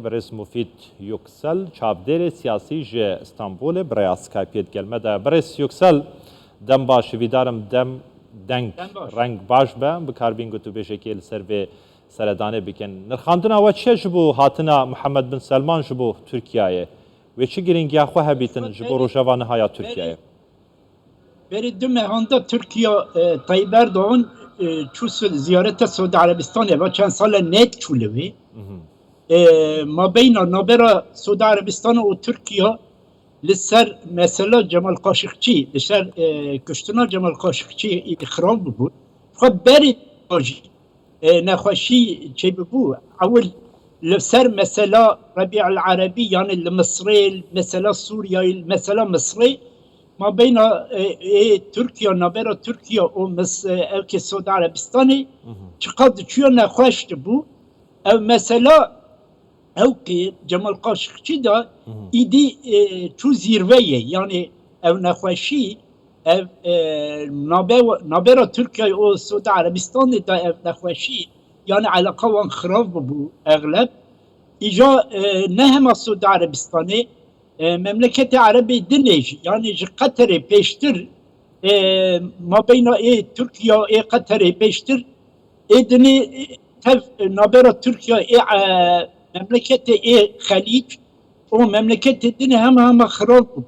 برز مفید یکسل چابدر سیاسی ج استانبول برای اسکایپیت گلمه ده برز یکسل دم باش ویدارم دم دنگ رنگ باش به بکاربین گوتو به شکل سر و سردانه بکن نرخاندن و چه جبو هاتنا محمد بن سلمان جبو ترکیه و چه گرینگی خو هبیتن جبو روجوان های ترکیه بری دو مهانده ترکیه طیب اردوغان چوس زیارت سعودی عربستان و چند سال نیت چولوی ما بین نابرا سعودی عربستان و ترکیه لسر مثلا جمال قاشقچی لسر کشتنا جمال قاشقچی خراب بود خب بری باجی نخوشی چه ببو اول لسر مثلا ربيع العربي يعني المصري مثلا سوريا مثلا مصري ما بين تركيا نابرا تركيا و او که سعودی عربستانی چقدر چیو نخوشت بو او مثلا او که جمال قاشقچی دا ایدی چو زیرویه یعنی او نخوشی او نابرا ترکیا و سعودی عربستان دا او نخوشی yani alaka wan xirab bu egleb İca ne hema Suudi Arabistan'ı memleketi Arabi dinleyici yani Katar'ı peştir mabeyna Türkiye Katar'ı peştir edini tev nabera Türkiye memleketi Haliç o memleketi dini hem xirab bu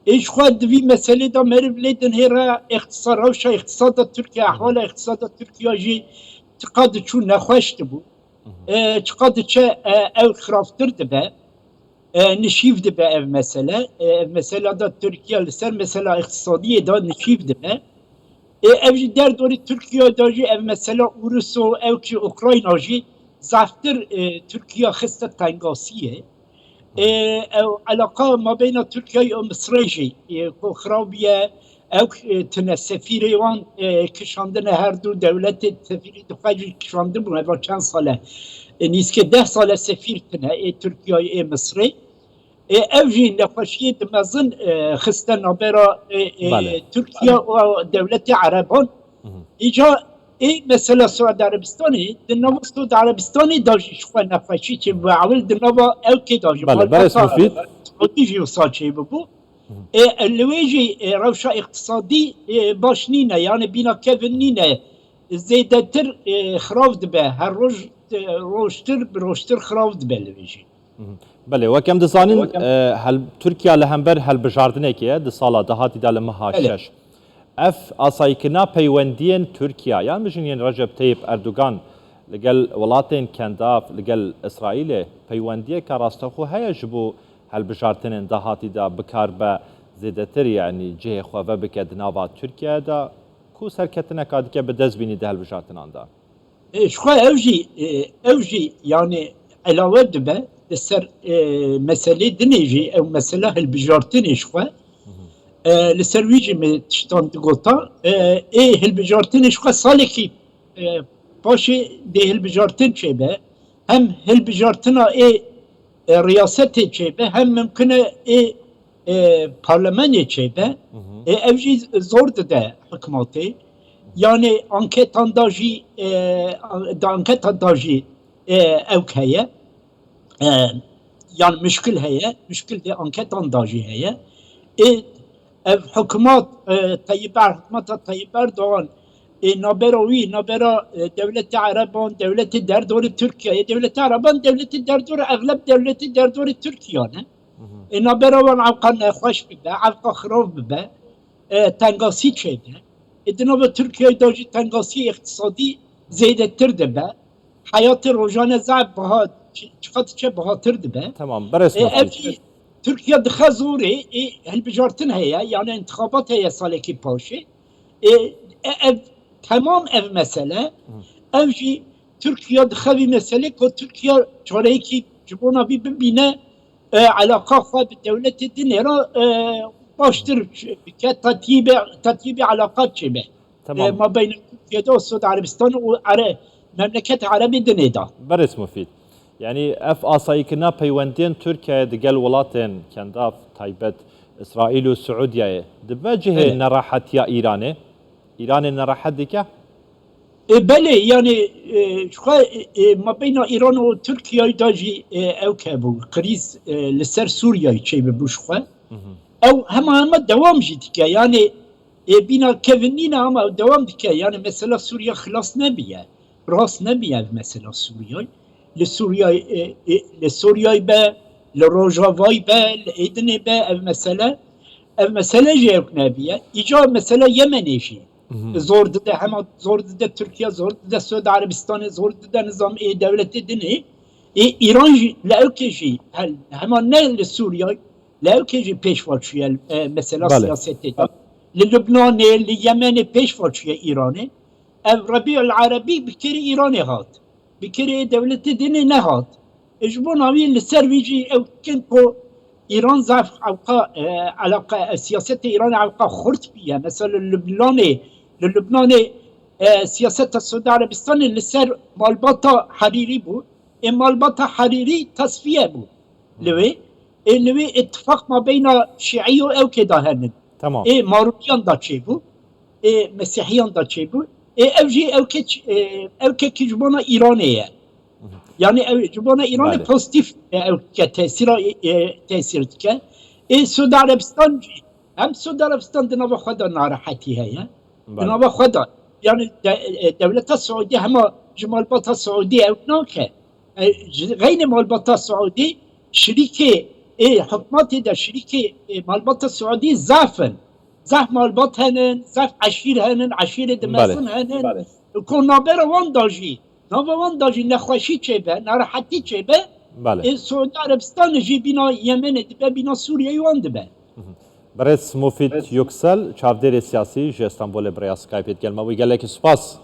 İşğal divi mesele da merivledin hera iktisada Türkiye ahvala iktisada Türkiye چقدر چون نخوشت بود چقدر چه او خرافتر دبه نشیف دبه او مثلا دا ترکیه لسر مثلا اقتصادی دا نشیف دبه او جی در دوری ترکیه دا جی او مثلا اوروس و او که اوکراین جی زفتر ترکیه خسته تنگاسیه او علاقه ما بین ترکیه و مصر جی خرابیه او تنه سفیری وان کشاندن هر دو دولت سفیری دو خواهی کشاندن بود و چند ساله نیست که 10 ساله سفیر تنه ترکیه مصری او جی نخوشی دمزن خسته نابرا ترکیه و دولت عربان ایجا مثلا سعودی عربستانی دنوا سعودی عربستانی داشت شخواه نخوشی چه و اول دنوا او که داشت بله برس مفید سعودی جی و ساچه ببو اللواجي روشة اقتصادي باش نينا يعني بينا كيفن نينا زيدتر خراف دبه هر روشتر خراف دبه اللواجي بله وكم دزانين هل تركيا لهمبر هل بجاردنه كيه دي سالا دهاتي دا لمهاشش اف آسايكنا پيوندين تركيا يعني مجنين رجب طيب اردوغان لقل ولاتين كنداف لقل اسرائيل پيونديه كاراستخو هيا جبو هل بجارتن دهاتی دا بکار به زیادتر یعنی جه خواه بکد نوا ترکیه دا کو سرکتنه کادی که به دست بینی ده هل بجارتن آندا شخواه اوجی yani علاوه دبه لسر مسئله دنیجی او مسئله هل بجارتن شخواه لسر ویجی می تشتان دگوتا هل بجارتن شخواه سالی که پاشی ده هل بجارتن چه به هم هل بجارتن رياست چيبه هم ممكن برلمان چيبه اوجي زور ده حكومتي يعني انكيتان داجي انكيتان داجي اوك هي يعني مشكل دي انكيتان داجي هي حكومات طيب اردوغان نابرا دولت عربان دولت در دور ترکیه دولت عربان دولت در دور اغلب دولت در دور ترکیه نه نابرا وان عوقا خوش ببه عوقا خراب ببه تنگاسی چه ده ادنا به ترکیه داجی تنگاسی اقتصادی زیده تر ده به حیات روزانه ضعف بها چقدر چه بهاتر ده به تمام برس ترکیه دخه زوره هل بجارتن هیا yani انتخابات هیا ساله کی پاشه تمام ev mesele evci Türkiye dixevi mesele ko Türkiye çareki cibona bir bine alaka xwe bi devletê dinê ra baştir ke tatyibi alakat çêbe ma beyne Türkiye'de ve Suudi Arabistan û memleket Arabî dinê da برس مفید yani ev asayikina peywendiyên Türkiye digel welatên kendaf taybet İsrail û Suudiyeyê dibe cihê nerahetiya İranê İranê nerahat dike بله یعنی شخوا ما بین ایران و ترکیه داجی او که بو کریز لسر سوریه چه بو شخوا او همه دوام جدی که یعنی بینا کونین همه دوام دیگه یعنی مثلا سوریه خلاص نبیه راست نبیه مثلا سوریه لسوریه به لروجاوای به لایدنه به او مثلا جیوک نبیه ایجا مثلا یمنیشی زور ده همه زور ده ترکیه زور ده سعود عربستان زور ده نظام دولت دینی ایران لوکیجی همه نه لسوریه لوکیجی پیشواچیه مثلا سیاستی للبنان ليمن پیشواچیه ایرانه او ربیع العربی بکری ایرانی هات بکری دولت دینی نه هات اجبون هاوی لسر ویجی او کنکو ایران ضعف علاقه سیاست ایران علاقه خرد بیه مثلا لبنان سیاست سعود عربستان لسر مالباتا حریری بود مالباتا حریری تصفیه بود لوی اتفاق ما بین شیعی و او که داهرند تمام مارونیان دا چه بود مسیحیان دا چه بود او که جبانا ایرانیه yani Cumhurbaşkanı İran'ı pozitif tesir etken. Suudi Arabistan hem Suudi Arabistan dınava xweda narahatî heye. Dınava xweda. Yani devleta Suudi hema ji malbata Suudi ew nake. Gayne malbata Suudi şirîkê hikûmetê de şirîkê malbata Suudi zafin. Zaf malbat henin, zaf eşîr henin, eşîrê dimesin henin. Ku navbera wan da jî نوان داجی نخوشی چه به ناراحتی چه به سعودی عربستان جی بینا یمن دبه بینا سوریه یوان دبه برس مفید یکسل چاودر سیاسی جه استانبول برای اسکایپیت گلمه و گله که سپاس